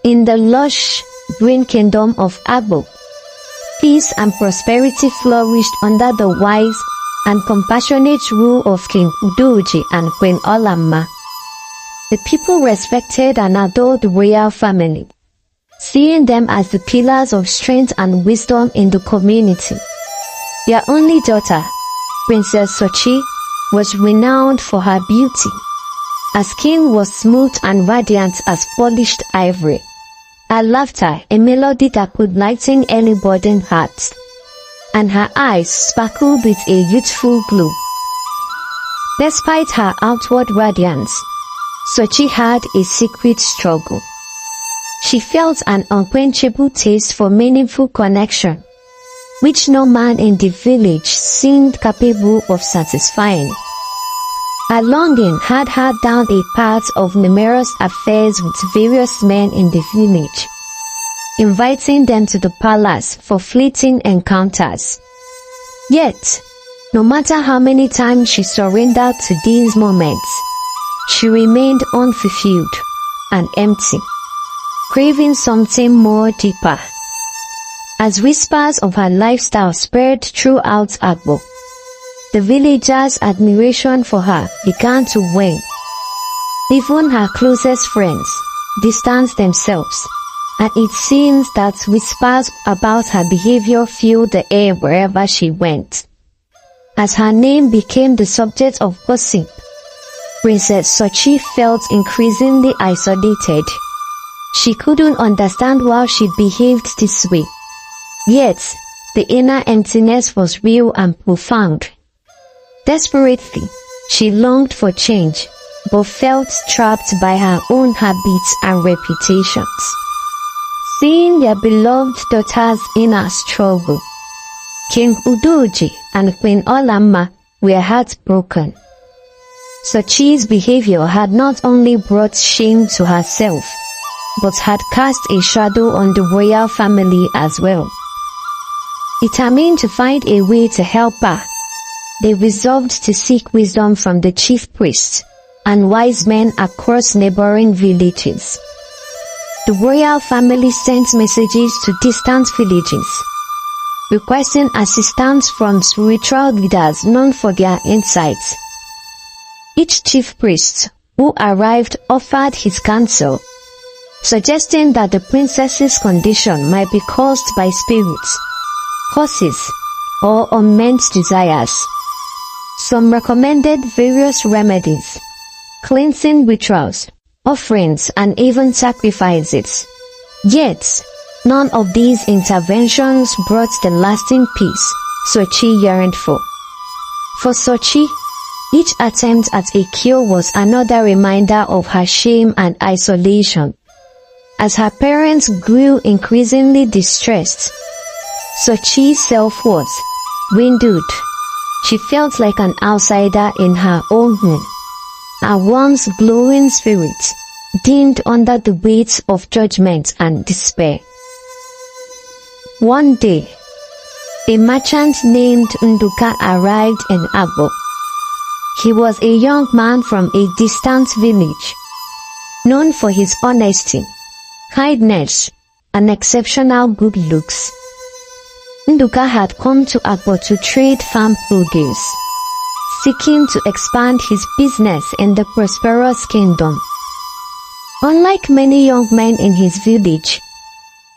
In the lush, green kingdom of Agbo, peace and prosperity flourished under the wise and compassionate rule of King Udoji and Queen Olanma. The people respected and adored the royal family, seeing them as the pillars of strength and wisdom in the community. Their only daughter, Princess Sochi, was renowned for her beauty. Her skin was smooth and radiant as polished ivory. Her laughter, a melody that could lighten any burdened heart, and her eyes sparkled with a youthful glow. Despite her outward radiance, Sochi had a secret struggle. She felt an unquenchable taste for meaningful connection, which no man in the village seemed capable of satisfying. Her longing had her down a path of numerous affairs with various men in the village, inviting them to the palace for fleeting encounters. Yet, no matter how many times she surrendered to these moments, she remained unfulfilled and empty, craving something more deeper. As whispers of her lifestyle spread throughout Agbo, the villagers' admiration for her began to wane. Even her closest friends distanced themselves, and it seems that whispers about her behavior filled the air wherever she went. As her name became the subject of gossip, Princess Sochi felt increasingly isolated. She couldn't understand why she behaved this way. Yet, the inner emptiness was real and profound. Desperately, she longed for change, but felt trapped by her own habits and reputations. Seeing their beloved daughter's inner struggle, King Udoji and Queen Olanma were heartbroken. Sochi's behavior had not only brought shame to herself, but had cast a shadow on the royal family as well. Determined to find a way to help her, they resolved to seek wisdom from the chief priests and wise men across neighboring villages. The royal family sent messages to distant villages, requesting assistance from spiritual leaders known for their insights. Each chief priest who arrived offered his counsel, suggesting that the princess's condition might be caused by spirits, curses, or unmet desires. Some recommended various remedies, cleansing rituals, offerings, and even sacrifices. Yet, none of these interventions brought the lasting peace Sochi yearned for. For Sochi, each attempt at a cure was another reminder of her shame and isolation. As her parents grew increasingly distressed, Sochi's self-worth dwindled. She felt like an outsider in her own home. Her once glowing spirit dimmed under the weight of judgment and despair. One day, a merchant named Nduka arrived in Agbo. He was a young man from a distant village, known for his honesty, kindness, and exceptional good looks. Nduka had come to Agbo to trade farm produce, seeking to expand his business in the prosperous kingdom. Unlike many young men in his village,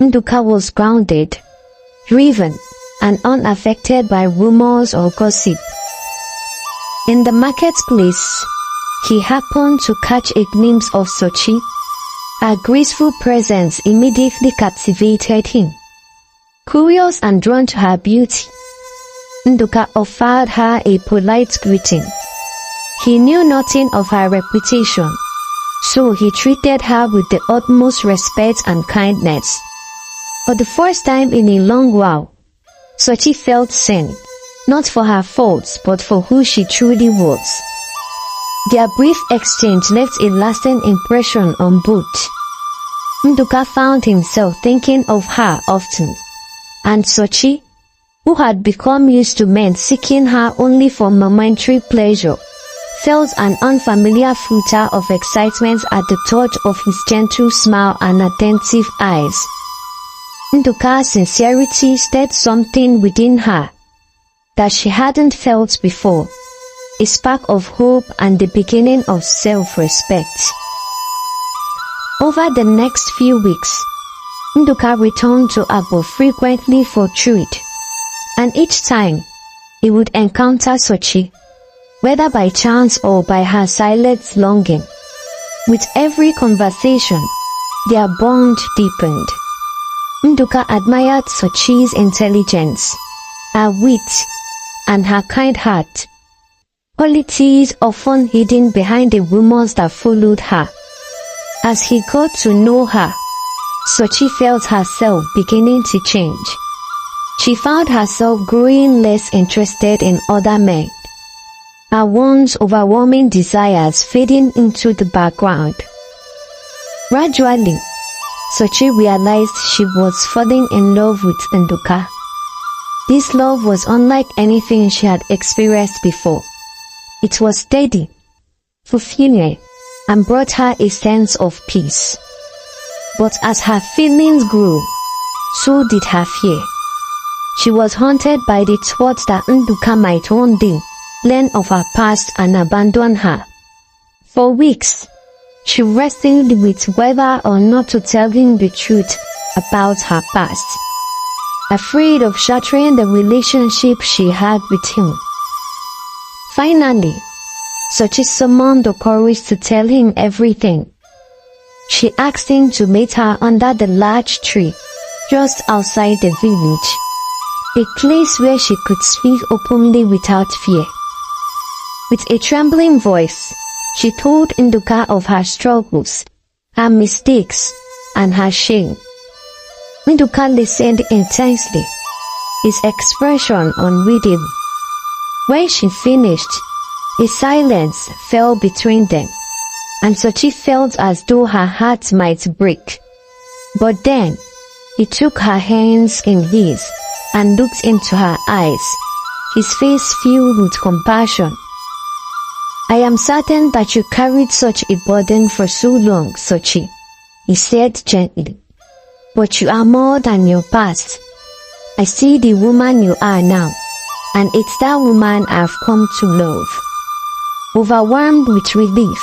Nduka was grounded, driven, and unaffected by rumors or gossip. In the marketplace, he happened to catch a glimpse of Sochi. Her graceful presence immediately captivated him. Curious and drawn to her beauty, Nduka offered her a polite greeting. He knew nothing of her reputation, so he treated her with the utmost respect and kindness. For the first time in a long while, Sochi felt seen, not for her faults but for who she truly was. Their brief exchange left a lasting impression on both. Nduka found himself thinking of her often, and Sochi, who had become used to men seeking her only for momentary pleasure, felt an unfamiliar flutter of excitement at the thought of his gentle smile and attentive eyes. Nduka's sincerity stirred something within her that she hadn't felt before, a spark of hope and the beginning of self-respect. Over the next few weeks, Nduka returned to Agbo frequently for treat, and each time he would encounter Sochi, whether by chance or by her silent longing. With every conversation, their bond deepened. Nduka admired Sochi's intelligence, her wit, and her kind heart, qualities often hidden behind the rumors that followed her. As he got to know her, Sochi felt herself beginning to change. She found herself growing less interested in other men, her once overwhelming desires fading into the background. Gradually, Sochi realized she was falling in love with Nduka. This love was unlike anything she had experienced before. It was steady, fulfilling, and brought her a sense of peace. But as her feelings grew, so did her fear. She was haunted by the thought that Nduka might one day learn of her past and abandon her. For weeks, she wrestled with whether or not to tell him the truth about her past, afraid of shattering the relationship she had with him. Finally, Sochi summoned the courage to tell him everything. She asked him to meet her under the large tree just outside the village, a place where she could speak openly without fear. With a trembling voice, she told Nduka of her struggles, her mistakes, and her shame. Nduka listened intensely, his expression unreadable. When she finished, a silence fell between them, and Sochi felt as though her heart might break. But then, he took her hands in his and looked into her eyes, his face filled with compassion. "I am certain that you carried such a burden for so long, Sochi," he said gently. "But you are more than your past. I see the woman you are now, and it's that woman I've come to love." Overwhelmed with relief,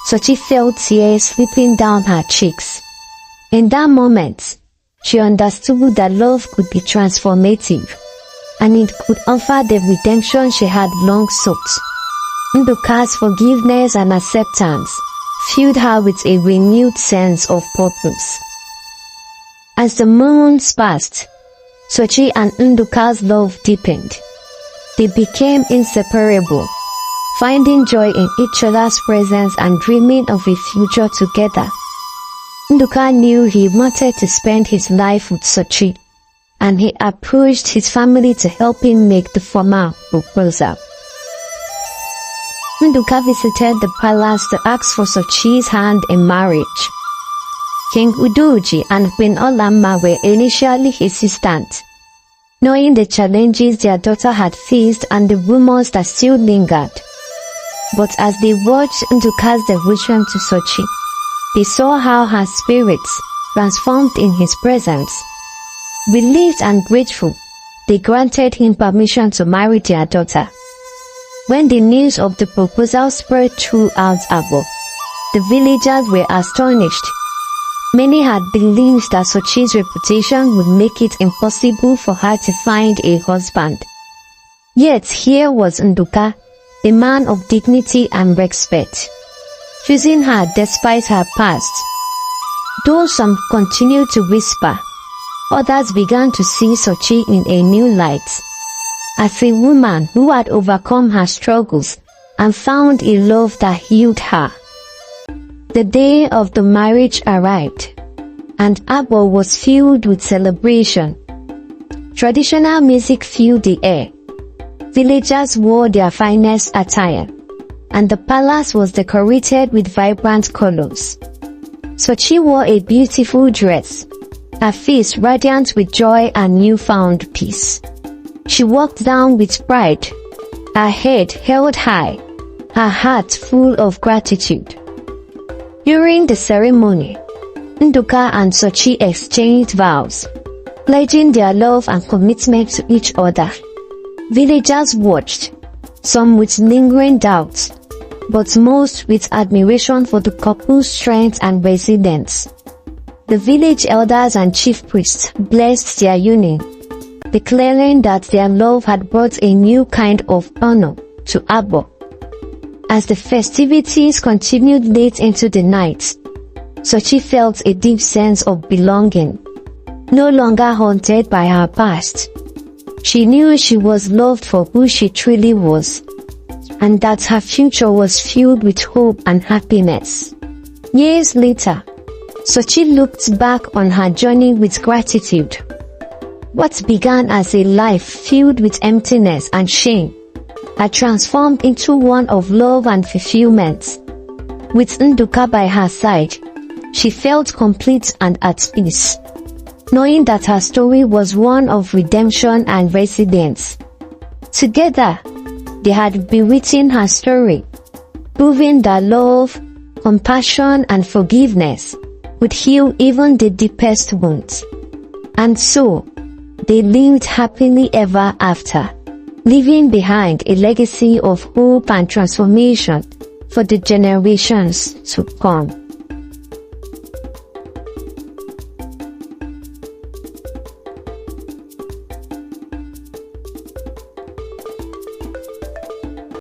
Sochi felt tears slipping down her cheeks. In that moment, she understood that love could be transformative, and it could offer the redemption she had long sought. Nduka's forgiveness and acceptance filled her with a renewed sense of purpose. As the months passed, Sochi and Nduka's love deepened. They became inseparable, finding joy in each other's presence and dreaming of a future together. Nduka knew he wanted to spend his life with Sochi, and he approached his family to help him make the formal proposal. Nduka visited the palace to ask for Sochi's hand in marriage. King Udoji and Queen Olanma were initially hesitant, knowing the challenges their daughter had faced and the rumors that still lingered. But as they watched Nduka's devotion to Sochi, they saw how her spirits transformed in his presence. Relieved and grateful, they granted him permission to marry their daughter. When the news of the proposal spread throughout Agbo, the villagers were astonished. Many had believed that Sochi's reputation would make it impossible for her to find a husband. Yet here was Nduka, a man of dignity and respect, choosing her despite her past. Though some continued to whisper, others began to see Sochi in a new light, as a woman who had overcome her struggles and found a love that healed her. The day of the marriage arrived, and Agbo was filled with celebration. Traditional music filled the air. Villagers wore their finest attire, and the palace was decorated with vibrant colors. Sochi wore a beautiful dress, her face radiant with joy and newfound peace. She walked down with pride, her head held high, her heart full of gratitude. During the ceremony, Nduka and Sochi exchanged vows, pledging their love and commitment to each other. Villagers watched, some with lingering doubts, but most with admiration for the couple's strength and resilience. The village elders and chief priests blessed their union, declaring that their love had brought a new kind of honor to Agbo. As the festivities continued late into the night, Sochi felt a deep sense of belonging. No longer haunted by her past, she knew she was loved for who she truly was, and that her future was filled with hope and happiness. Years later, Sochi looked back on her journey with gratitude. What began as a life filled with emptiness and shame had transformed into one of love and fulfillment. With Nduka by her side, she felt complete and at peace, knowing that her story was one of redemption and resilience. Together, they had bewritten her story, proving that love, compassion, and forgiveness would heal even the deepest wounds. And so, they lived happily ever after, leaving behind a legacy of hope and transformation for the generations to come.